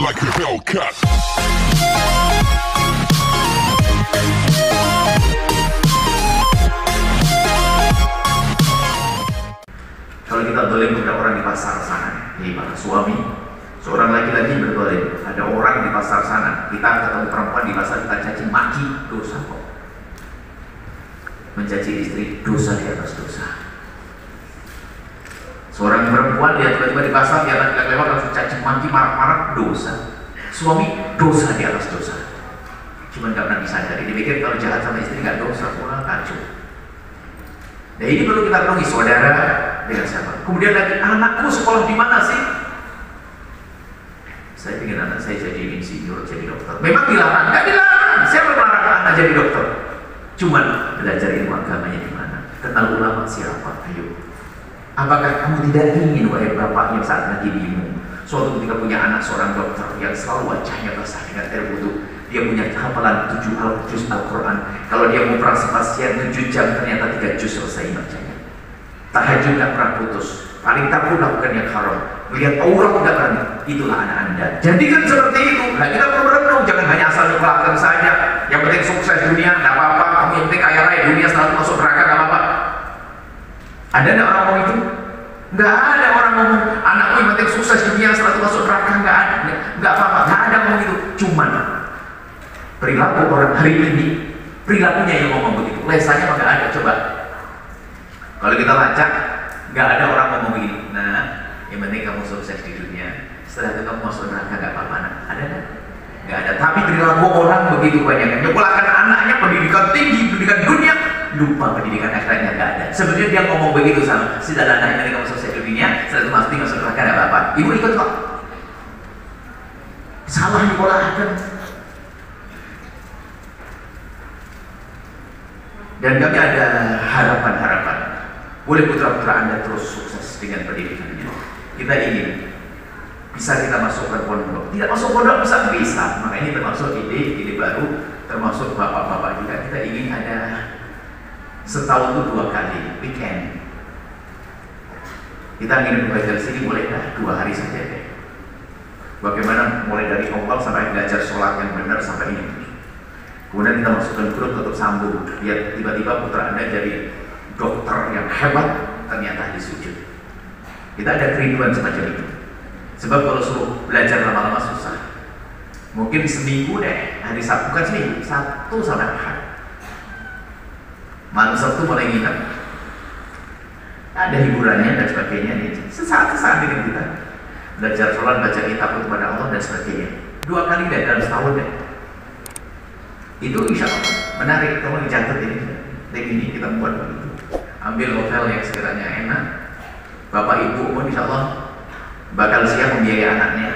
like a Hellcat. Kalau kita dolim kepada orang di pasar sana, nih para suami, seorang laki-laki berdolim, ada orang di pasar sana, kita ketemu perempuan di pasar, kita caci maki, dosa kok. Mencaci istri, dosa di atas dosa. Seorang perempuan dia tiba-tiba di pasar, dia laki-laki lewat langsung caci maki, marah-marah, dosa. Suami, dosa di atas dosa. Cuman gak pernah disadari, dipikir kalau jahat sama istri gak dosa, wah kacau. Nah ini perlu kita penuhi, saudara dengan siapa. Kemudian lagi, anakku sekolah di mana sih? Saya ingin anak saya jadi insinyur, jadi dokter. Memang dilarang, nggak dilarang. Siapa melarang anak jadi dokter? Cuman belajar ilmu agamanya di mana? Kenal ulama siapa? Ayo. Apakah kamu tidak ingin, wahai bapak yang saat lagi bingung, suatu ketika punya anak seorang dokter yang selalu wajahnya basah dengan air wudhu, dia punya hafalan 7 juz Al-Quran. Kalau dia mau operasi pasien 7 jam, ternyata 3 juz selesai bacanya. Tahajud tidak pernah putus, paling takut lakukan yang haram, melihat aurat tidak berani. Itulah anak Anda. Jadikan seperti itu. Nah kita perlu merenung, jangan hanya asal nyekolakan saja. Yang penting sukses dunia, tidak apa-apa. Kamu yang penting kaya raya dunia, selalu masuk neraka, tidak apa-apa. Ada tidak orang ngomong itu? Nggak ada orang ngomong anakku yang penting sukses dunia, selalu masuk neraka. Nggak ada, nggak apa-apa. Nggak ada ngomong itu. Cuman perilaku orang hari ini, perilakunya yang ngomong begitu. Lesanya nggak ada. Coba. Kalau kita baca, nggak ada orang ngomong begini. Nah, yang penting kamu sukses di dunia. Setelah itu kamu masuk neraka, nggak apa-apa. Nah, ada nggak? Nggak ada. Tapi perilaku orang begitu banyak. Nyekolahkan anaknya pendidikan tinggi, pendidikan dunia, lupa pendidikan akhiratnya nggak ada. Sebenarnya dia ngomong begitu sama. Sudah anak yang penting kamu sukses di dunia. Setelah itu pasti masuk neraka, nggak apa-apa. Ibu ikut kok. Salah nyekolahkan. Dan kami ada harapan-harapan. Boleh putra-putra Anda terus sukses dengan pendidikannya. Kita ingin bisa kita masukkan pondok. Tidak masuk pondok bisa. Maka ini termasuk ide baru, termasuk bapak-bapak juga. Kita ingin ada setahun itu 2 kali weekend. Kita ingin belajar di sini boleh dah 2 hari saja deh. Bagaimana mulai dari awal sampai belajar sholat yang benar sampai ini. Kemudian kita masukkan grup tetap sambung. Biar tiba-tiba putra Anda jadi dokter yang hebat, ternyata ahli sujud. Kita ada kerinduan semacam itu. Sebab kalau suruh belajar lama-lama susah. Mungkin seminggu deh, hari Sabtu kan seminggu, Sabtu sampai Ahad. Malam Sabtu mulai nginep. Ada hiburannya dan sebagainya. Sesaat-sesaat dengan kita belajar sholat, baca kitab kepada Allah dan sebagainya. 2 kali deh dalam setahun deh. Itu insya Allah menarik. Kamu dicatat ini kita buat begitu. Ambil hotel yang sekiranya enak. Bapak ibu pun insya Allah bakal siap membiayai anaknya.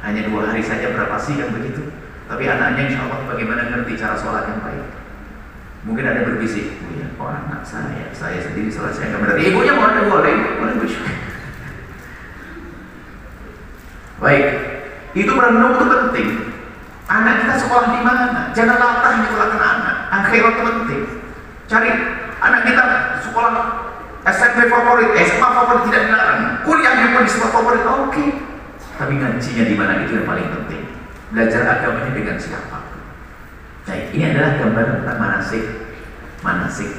Hanya 2 hari saja, berapa sih kan begitu. Tapi anaknya insya Allah bagaimana ngerti cara sholat yang baik. Mungkin ada berbisik, ya, kok anak saya sendiri sholat saya nggak berarti. Ibunya mau ada boleh. Baik, itu merenung itu penting. Anak kita sekolah di mana? Jangan latah nyekolahkan anak. Akhirat itu penting. Cari anak kita sekolah SMP favorit, SMA favorit tidak dilarang. Kuliahnya pun di sekolah favorit, oke. Tapi ngajinya di mana itu yang paling penting. Belajar agamanya dengan siapa? Nah, ini adalah gambar tentang manasik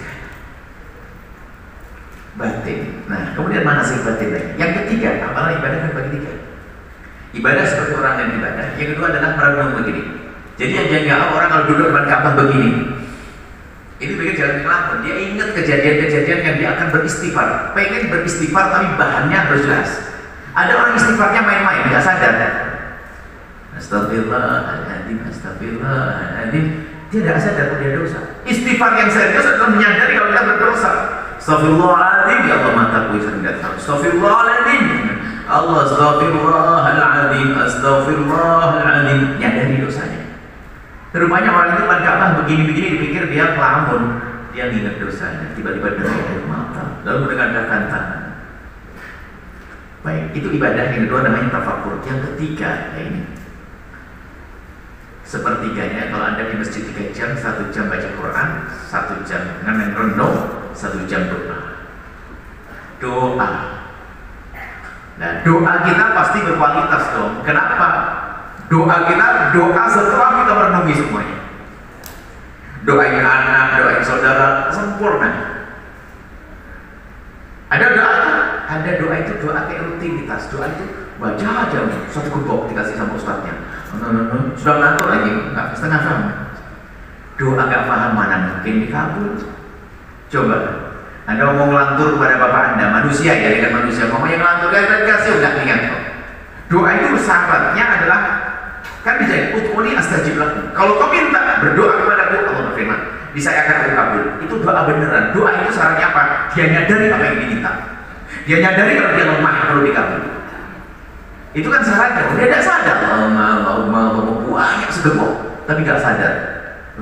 batin. Nah, kemudian manasik batin lagi. Yang ketiga, amalan ibadah kan bagi 3. Ibadah seperti orang yang ibadah. Yang kedua adalah merenung begini. Jadi yang jangan orang kalau duduk depan Ka'bah begini. Ini pikir jalan ngelamun. Dia ingat kejadian-kejadian yang dia akan beristighfar. Pengen beristighfar tapi bahannya harus jelas. Ada orang istighfarnya main-main, nggak sadar. Astagfirullahaladzim, astagfirullahaladzim. Dia tidak sadar kalau dia dosa. Istighfar yang serius adalah menyadari kalau dia berdosa. Astagfirullahaladzim, ya Allah mataku sering datang. Astagfirullahaladzim. Allah astagfirullahaladzim, astagfirullahaladzim. Nyadari dosanya. Rupanya orang itu pada Ka'bah begini-begini dipikir dia ngelamun. Dia ingat dosanya. Tiba-tiba dari air mata. Lalu mendekatkan tangan. Baik, itu ibadah. Yang kedua namanya tafakkur. Yang ketiga, ya ini sepertiganya. Kalau Anda di masjid 3 jam, 1 jam baca Quran, 1 jam renung, 1 jam doa. Nah, doa kita pasti berkualitas dong. Kenapa? Doa kita, doa setelah kita merenungi semuanya. Doain anak, doain saudara, sempurna. Ada doa itu doa kayak rutinitas. Doa itu baca aja satu gembok dikasih sama ustadznya. Sudah ngantuk lagi, nggak setengah paham. Doa nggak paham mana mungkin dikabul. Coba Anda mau ngelantur kepada bapak Anda, manusia ya, dengan manusia. Mau yang ngelantur kan kasih udah ingat kok. Doa itu syaratnya adalah kan dijahit ut'uni astajib lakum. Kalau kau minta berdoa kepadaku, Allah berfirman, saya akan kabul. Itu doa beneran. Doa itu syaratnya apa? Dia nyadari apa yang diminta. Dia nyadari kalau dia lemah perlu dikabul. Itu kan syaratnya. Dia tidak sadar. Banyak segembok, tapi nggak sadar.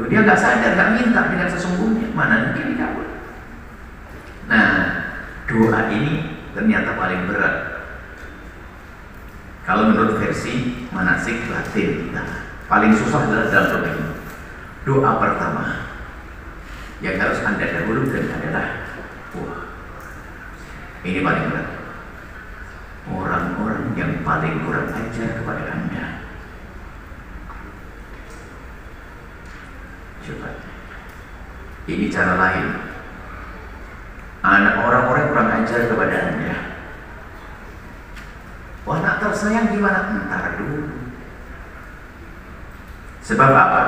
Dia nggak sadar, nggak minta dengan sesungguhnya. Mana mungkin dikabul? Nah, doa ini ternyata paling berat. Kalau menurut versi manasik Latin kita, paling susah adalah dalam doa ini. Doa pertama yang harus Anda dahulukan adalah ini paling berat. Orang-orang yang paling kurang ajar kepada Anda. Coba, ini cara lain. Anak orang-orang kurang ajar kepada Anda. Wah, anak tersayang gimana? Entar dulu. Sebab apa?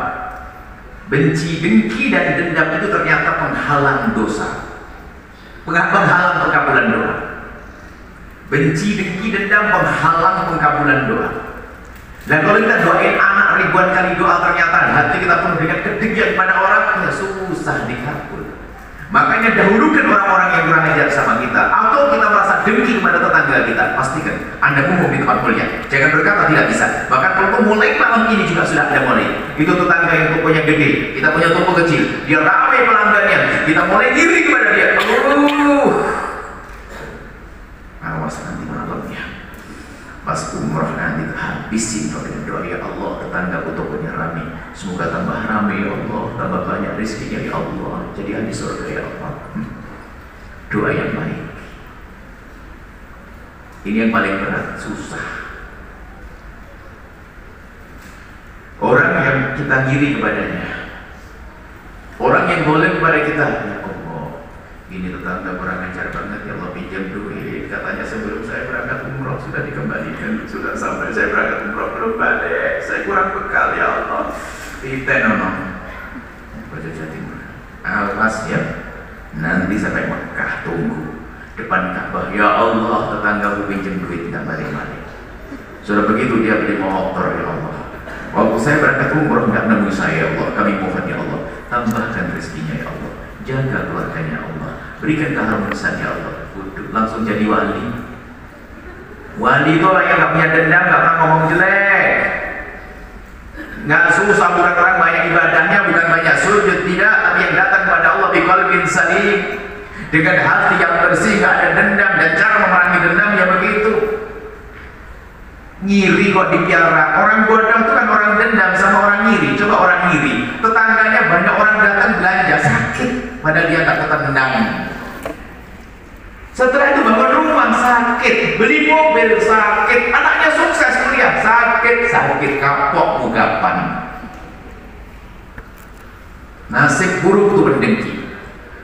Benci, dengki, dan dendam itu ternyata penghalang dosa, penghalang pengkabulan doa. Benci, dengki, dendam penghalang pengkabulan doa. Dan kalau kita doain anak ribuan kali doa, ternyata hati kita penuh dengan kedengkian pada orang, ya susah dikabul. Makanya dahulukan orang-orang yang kurang ajar sama kita, atau kita merasa dengki kepada tetangga kita. Pastikan Anda ngomong di tempat mulia. Jangan berkata tidak bisa. Bahkan kalau mulai malam ini juga sudah ada mulai. Itu tetangga yang tokonya gede, kita punya toko kecil, dia ramai pelanggannya, kita mulai iri kepada dia. Awas nanti malamnya pas umroh nanti habisin dengan doa, ya Allah, tetangga tokonya ramai, semoga tambah ramai ya Allah, tambah banyak rezekinya ya Allah, jadi ahli surga ya Allah. Doa yang baik. Ini yang paling berat, susah. Orang yang kita ngiri kepadanya, orang yang boleh kepada kita, ya Allah, ini tetangga kurang ajar banget ya Allah, pinjam duit, katanya sebelum saya berangkat umroh sudah dikembalikan, sudah sampai saya berangkat umroh belum balik, saya kurang bekal ya Allah. Titenono Baca Jatimur, awas ya, nanti sampai Mekah tunggu depan Ka'bah, ya Allah, tetanggaku pinjam duit tidak balik-balik. Sudah begitu dia beli motor, ya Allah, waktu saya berangkat umroh nggak nemu saya ya Allah, kami mohon ya Allah, tambahkan rezekinya ya Allah, jaga keluarganya ya Allah, berikan keharmonisan ya Allah. Langsung jadi wali. Wali itu orang yang gak punya dendam, gak pernah ngomong jelek, gak susah. Bukan orang banyak ibadahnya, bukan banyak sujud, tidak, tapi yang datang kepada Allah biqalbin salim, dengan hati yang bersih, gak ada dendam. Dan cara memerangi dendam ya begitu. Ngiri kok dipiara. Orang bodoh itu kan orang dendam sama orang ngiri. Coba orang ngiri, tetangganya banyak orang datang belanja, sakit, padahal dia gak ketendang. Setelah itu bangun rumah sakit, beli mobil sakit, anaknya sukses kuliah sakit kapok mugapan. Nasib buruk itu mendengki.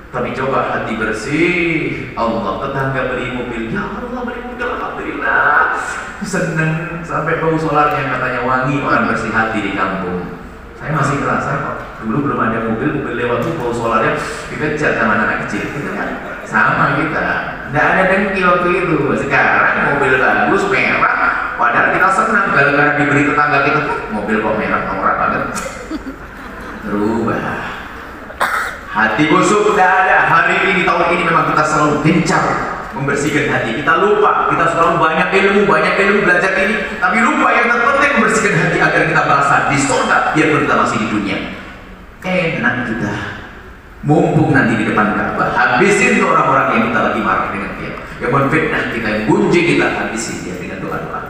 Tapi coba hati bersih, Allah, tetangga beli mobil, ya Allah beli mobil, alhamdulillah, seneng, sampai bau solarnya katanya wangi, orang bersih hati di kampung. Saya masih ngerasa kok, dulu belum ada mobil lewat tuh bau solarnya dikejar sama anak kecil, gitu kan? Sama kita, tidak ada dengki waktu itu. Sekarang mobil bagus, merah, padahal kita senang gara-gara diberi tetangga kita, mobil kok merah, norak banget. Berubah. Hati busuk tidak ada. Hari ini, tahun ini memang kita selalu gencar membersihkan hati. Kita lupa, kita selalu banyak ilmu belajar ini, tapi lupa yang terpenting membersihkan hati agar kita merasa di surga biarpun kita masih di dunia. Enak kita, mumpung nanti di depan Ka'bah, habisin tuh orang-orang yang kita lagi marah dengan dia, yang menfitnah kita, yang gunjing kita, habisin dia dengan doa-doa.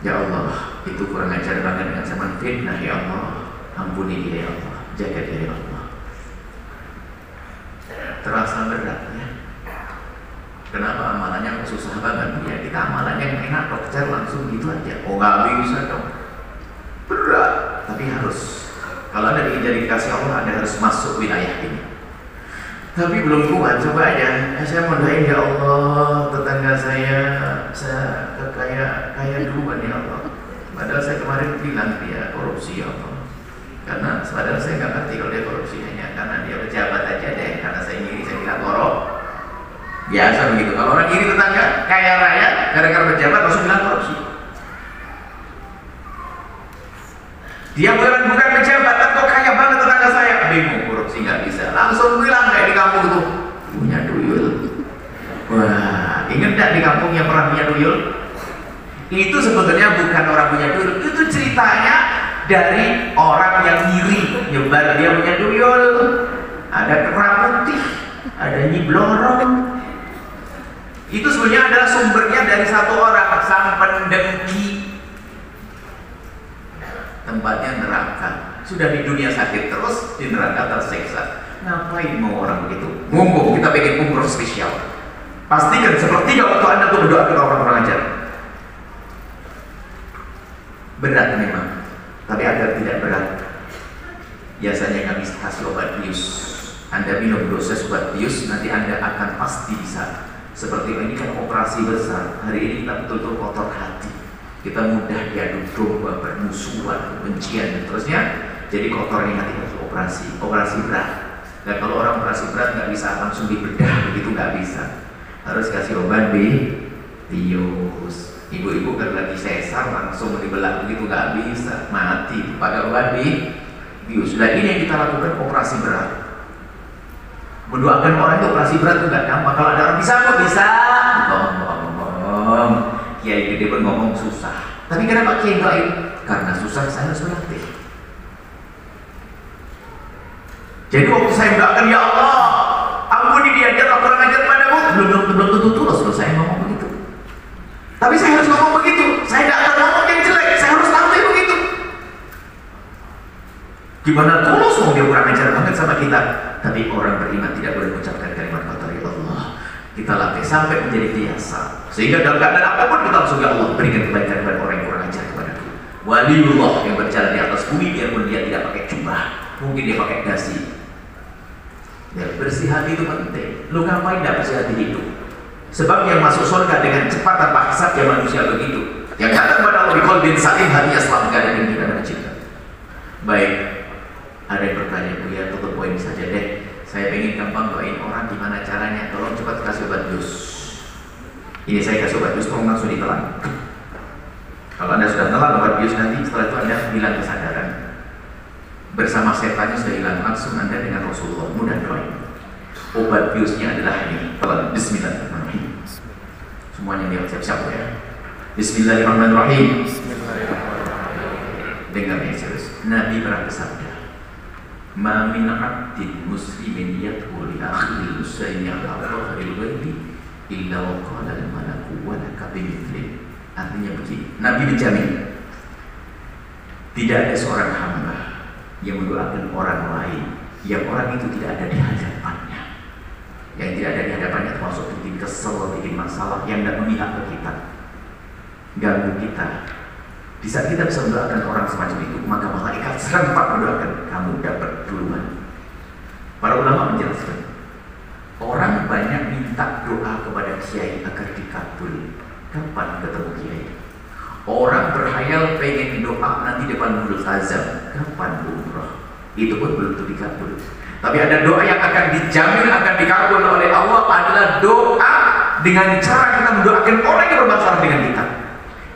Ya Allah, itu kurang ajar banget dengan zaman fitnah, ya Allah, ampuni dia ya Allah, jaga dia ya Allah. Terasa berat ya. Kenapa amalannya kok susah banget? Ya kita amalannya yang enak, kok kejar langsung gitu aja. Oh nggak bisa dong, berat. Tapi harus, kalau Anda ingin jadi kasih Allah, Anda harus masuk wilayah ini. Tapi belum kuat, coba aja. Saya mau doain, ya Allah, tetangga saya kaya duluan ya Allah. Padahal saya kemarin bilang dia korupsi ya Allah. Karena padahal saya nggak ngerti kalau dia korupsi, hanya karena dia pejabat aja deh. Karena saya ngiri, saya bilang korup. Biasa begitu. Kalau orang ngiri tetangga kaya raya, gara-gara pejabat langsung bilang korupsi. Dia bukan pejabat, kok kaya banget tetangga saya. Bingung, korupsi nggak bisa. Langsung bilang kayak di kampung itu punya tuyul. Wah, ingat nggak di kampung yang pernah punya tuyul? Itu sebetulnya bukan orang punya tuyul, itu ceritanya dari orang yang ngiri nyebar dia punya tuyul. Ada kera putih, ada nyi blorong. Itu sebenarnya adalah sumbernya dari satu orang, sang pendengki. Tempatnya neraka. Sudah di dunia sakit terus, di neraka tersiksa. Ngapain mau orang begitu? Mumpung kita bikin umroh spesial. Pastikan sepertiga waktu Anda tuh berdoa ke orang-orang ajar. Berat memang, tapi agar tidak berat, biasanya kami kasih obat bius. Anda minum dosis obat bius, nanti Anda akan pasti bisa. Seperti ini kan operasi besar. Hari ini kita betul-betul kotor hati. Kita mudah diadu domba, bermusuhan, kebencian dan terusnya. Jadi kotornya hati harus operasi berat. Dan kalau orang operasi berat nggak bisa langsung dibedah begitu, nggak bisa. Harus kasih obat bius. Ibu-ibu kan lagi sesar langsung dibelah begitu, nggak bisa, mati. Pakai obat bius. Sudah ini yang kita lakukan operasi berat. Mendoakan orang itu operasi berat itu nggak gampang. Kalau ada orang bisa kok bisa. Ngomong. Kiai gede pun ngomong susah. Tapi kenapa kiai doain? Karena susah saya harus berlatih. Jadi waktu saya mendoakan, ya Allah, ampuni dia tak kurang ajar padamu, belum tentu tulus loh saya ngomong begitu. Tapi saya harus ngomong begitu. Saya tidak akan ngomong yang jelek. Saya harus latih begitu. Gimana tulus mau dia kurang ajar banget sama kita? Tapi orang beriman tidak boleh mengucapkan kalimat kotor, ya Allah. Kita latih sampai menjadi biasa. Sehingga dalam keadaan apapun kita langsung, ya Allah, berikan kebaikan kepada orang yang kurang ajar kepadaku. Waliullah yang berjalan di atas bumi, biarpun dia tidak pakai jubah, mungkin dia pakai dasi. Ya, bersih hati itu penting. Lu ngapain tidak bersih hati itu? Sebab yang masuk surga dengan cepat tanpa hisab ya manusia begitu. Yang datang pada Allah biqalbin salim, hatinya selalu keadaan yang tidak mencipta. Baik, ada yang bertanya, Bu ya, tutup poin saja deh. Saya ingin gampang doain orang, gimana caranya? Tolong cepat kasih obat bius. Ini saya kasih obat bius, tolong langsung ditelan. Kalau Anda sudah telan obat bius, nanti setelah itu Anda hilang kesadaran. Bersama setannya sudah hilang, langsung Anda dengan Rasulullah, mudah doain. Obat biusnya adalah ini, telan. Bismillahirrahmanirrahim. Semuanya dia siap-siap ya. Bismillahirrahmanirrahim. Dengar ya serius. Nabi pernah bersabda, "Ma min 'abdin muslimin yadkhulu ila akhil muslimin ala dhahril ghaibi illa wa qala al-malaku wa laka bimithli." Artinya begini, Nabi menjamin tidak ada seorang hamba yang mendoakan orang lain yang orang itu tidak ada di hadapannya. Yang tidak ada di hadapannya termasuk bikin kesel, bikin masalah, yang tidak memihak ke kita, ganggu kita. Di saat kita bisa mendoakan orang semacam itu, maka malaikat serempak mendoakan, kamu dapat duluan. Para ulama menjelaskan, orang banyak minta doa kepada kiai agar dikabul. Kapan ketemu kiai? Orang berhayal pengen doa nanti depan multazam. Kapan umrah? Itu pun belum tentu dikabul. Tapi ada doa yang akan dijamin akan dikabul oleh Allah, adalah doa dengan cara kita mendoakan orang yang bermasalah dengan kita.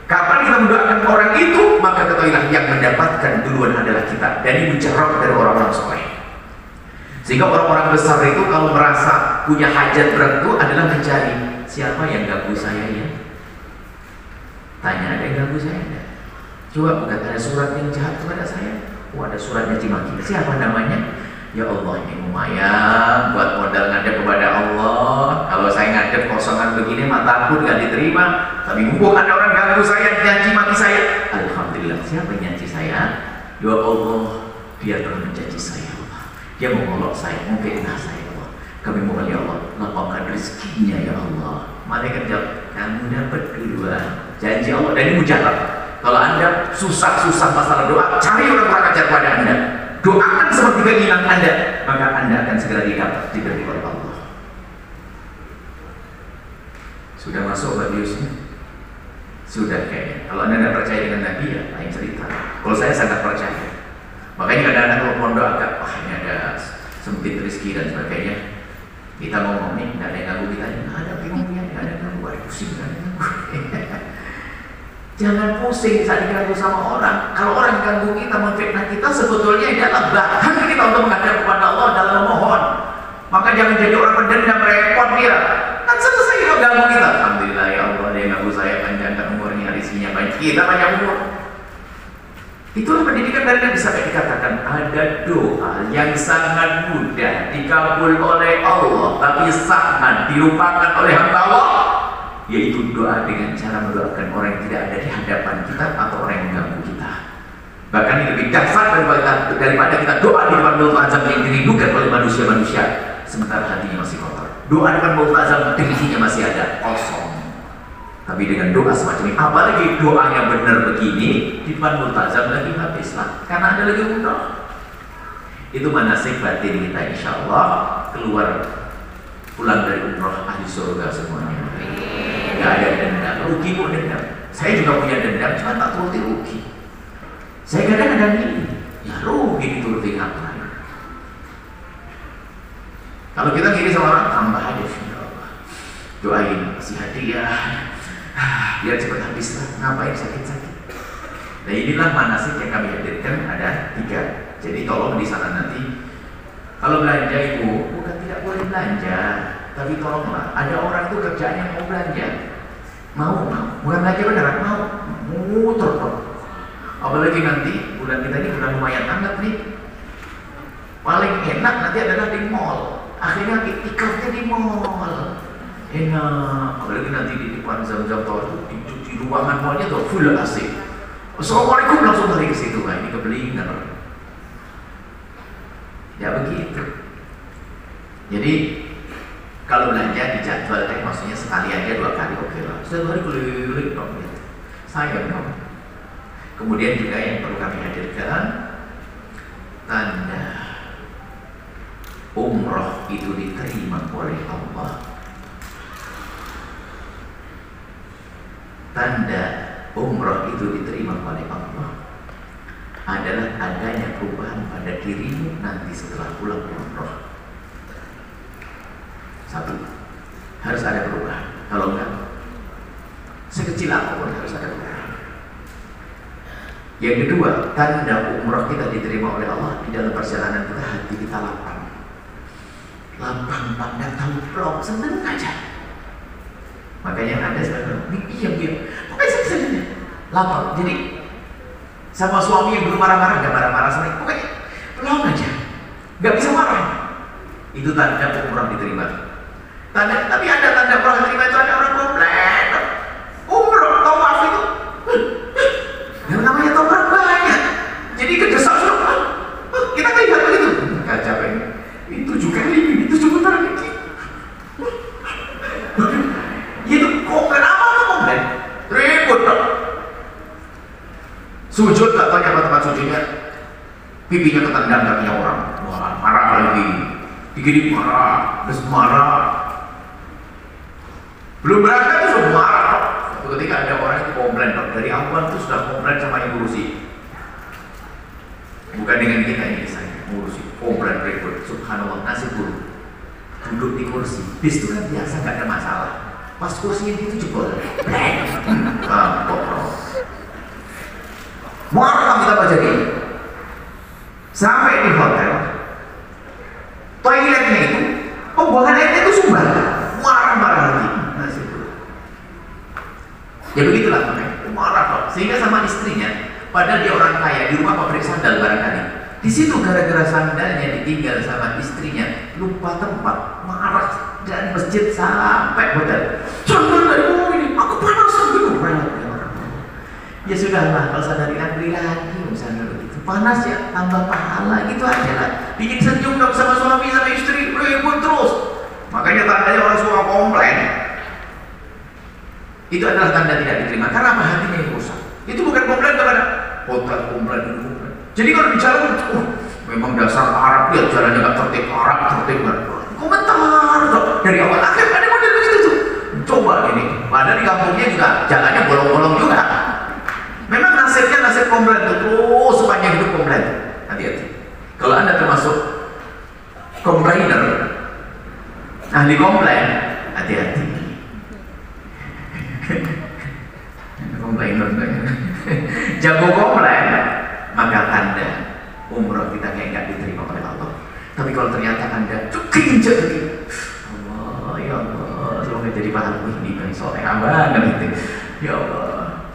Kapan kita mendoakan orang itu, maka ketahuilah yang mendapatkan duluan adalah kita. Dan ini mujarab dari orang-orang soleh. Sehingga orang-orang besar itu kalau merasa punya hajat berat itu adalah mencari siapa yang ganggu saya ya. Tanya, ada yang ganggu saya enggak? Coba bukan ada surat yang jahat kepada saya. Oh, ada suratnya Cimaki. Siapa namanya? Ya Allah, ini lumayan buat modal ngadep kepada Allah. Kalau saya ngadep kosongan begini, mataku nggak diterima. Tapi mumpung ada orang ganggu saya, nyaci maki saya, alhamdulillah. Siapa yang nyaci saya? Ya Allah, dia telah mencaci saya Allah. Dia mau ngolok saya, mau fitnah saya Allah. Kami mohon ya Allah, lapangkan rezekinya ya Allah. Malaikat jawab, kamu dapat duluan. Janji Allah, dan ini mujarab. Kalau Anda susah-susah masalah doa, cari orang-orang ajar pada Anda, doakan seperti keinginan Anda, maka Anda akan segera diberi oleh Allah. Sudah masuk radiusnya? Sudah kayaknya. Kalau Anda tidak percaya dengan Nabi, ya lain cerita. Kalau saya sangat percaya. Makanya kadang-kadang kalau pondok agak, ini ada sempit rezeki dan sebagainya, kita ngomong nih, nggak ada yang ganggu kita, nggak ada bingung-bingung, nggak ada yang ganggu, pusing kan? Jangan pusing saat diganggu sama orang. Kalau orang ganggu kita, memfitnah kita, sebetulnya adalah bahan kita untuk menghadap kepada Allah dalam memohon. Maka jangan jadi orang pendendam, repot dia. Kan selesai kalau ganggu kita. Alhamdulillah ya Allah, dia ganggu saya, panjangkan umurnya, rezekinya banyak, kita banyak umur. Itulah pendidikan dari Nabi sampai dikatakan ada doa yang sangat mudah dikabul oleh Allah, tapi sangat dilupakan oleh hamba Allah, yaitu doa dengan cara mendoakan orang yang tidak ada di hadapan kita atau orang yang mengganggu kita. Bahkan ini lebih dahsyat daripada kita doa di depan mulut azam yang dirindukan oleh manusia-manusia, sementara hatinya masih kotor. Doa di depan mulut azam dirinya masih ada, kosong. Tapi dengan doa semacam ini, apalagi doanya benar begini, di depan multazam lagi habislah, karena ada lagi umroh. Itu manasik batin kita, insya Allah keluar pulang dari umroh ahli surga semuanya. Gak ada dendam, rugi pun dendam. Saya juga punya dendam, cuma tak turuti rugi. Saya kadang-kadang ini, ya rugi dituruti ngapain. Kalau kita ngiri sama orang, tambah aja, insya Allah. Doain, kasih hadiah. Biar cepat habis lah, ngapain sakit-sakit. Nah inilah manasik yang kami hadirkan, ada 3. Jadi tolong di sana nanti, kalau belanja ibu, bukan tidak boleh belanja, tapi tolonglah, ada orang itu kerjaannya mau belanja, bukan belanja beneran, mau muter kok. Apalagi nanti bulan kita ini bulan lumayan hangat nih, paling enak nanti adalah di mall. Akhirnya ikatnya di mall. Enak, apalagi nanti di depan Zam-Zam Tower itu di ruangan mallnya tuh full AC. Assalamualaikum langsung lari ke situ, nah ini kebelingan. Ya begitu. Jadi kalau belanja dijadwalkan, maksudnya sekali aja 2 kali oke lah. Setiap hari keliling dong gitu. Sayang dong. Kemudian juga yang perlu kami hadirkan, tanda umroh itu diterima oleh Allah. Tanda umroh itu diterima oleh Allah adalah adanya perubahan pada dirimu nanti setelah pulang umroh. 1, harus ada perubahan. Kalau enggak, sekecil apapun harus ada perubahan. Yang kedua, tanda umroh kita diterima oleh Allah di dalam perjalanan kita, hati kita lapang. Lapang pandang tahu blok, seneng aja. Makanya ada sebenarnya, iya, pokoknya saja lapang. Jadi sama suami yang belum marah-marah, gak marah-marah sama ini, pokoknya pelong aja, gak bisa marah. Itu tanda umroh diterima. Tapi ada tanda umroh diterima itu ada orang komplain. Umroh tawaf itu, yang namanya tawaf banyak. Jadi kedesak sudah, kita lihat begitu, gak capek. Itu juga ini, itu juga lagi. Itu kok kenapa komplain? Ribut dong. Sujud tak tanya apa tempat sujudnya, pipinya ketendang kakinya orang. Wah, marah lagi. Digini marah, terus marah. Belum berangkat itu sudah marah. Ketika ada orang itu komplain, dari awal itu sudah komplain sama yang ngurusi. Bukan dengan kita ini saya ngurusi, komplain ribut. Subhanallah, nasib buruk. Duduk di kursi, bis itu kan biasa, nggak ada masalah. Pas kursinya itu jebol, marah kita baca dia. Sampai di hotel, toiletnya itu, pembuangan airnya itu sumber, marah-marah lagi. Ya begitulah makanya, marah kok. Sehingga sama istrinya, padahal dia orang kaya, di rumah pabrik sandal barangkali. Di situ gara-gara sandalnya ditinggal sama istrinya, lupa tempat, marah dari masjid sampai hotel. Jangan dari rumah ini, aku panas gitu. Ya sudahlah, kalau sadarilah beli lagi misalnya begitu. Panas ya, tambah pahala gitu aja lah. Bikin senyum dong sama suami sama istri, ribut terus. Makanya tandanya orang suka komplain. Itu adalah tanda tidak diterima. Karena apa? Hatinya yang rusak. Itu bukan komplain kepada hotel, komplain. Jadi kalau di jalan, memang dasar Arab ya, jalannya gak tertib, Arab tertib. Komentar dari awal akhir ada model begitu tuh. Coba ini, padahal di kampungnya juga jalannya bolong-bolong juga. Memang nasibnya nasib komplain itu terus sepanjang hidup komplain. Hati-hati. Kalau Anda termasuk komplainer, ahli komplain, hati-hati. Komplainer, jago komplain, maka Anda umroh kita kayak nggak diterima oleh Allah. Tapi kalau ternyata Anda keinjak lagi, Allah, ya Allah, semoga jadi pahala ini bang soleh banget itu. Ya Allah,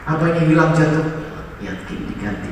apanya hilang jatuh, yakin diganti.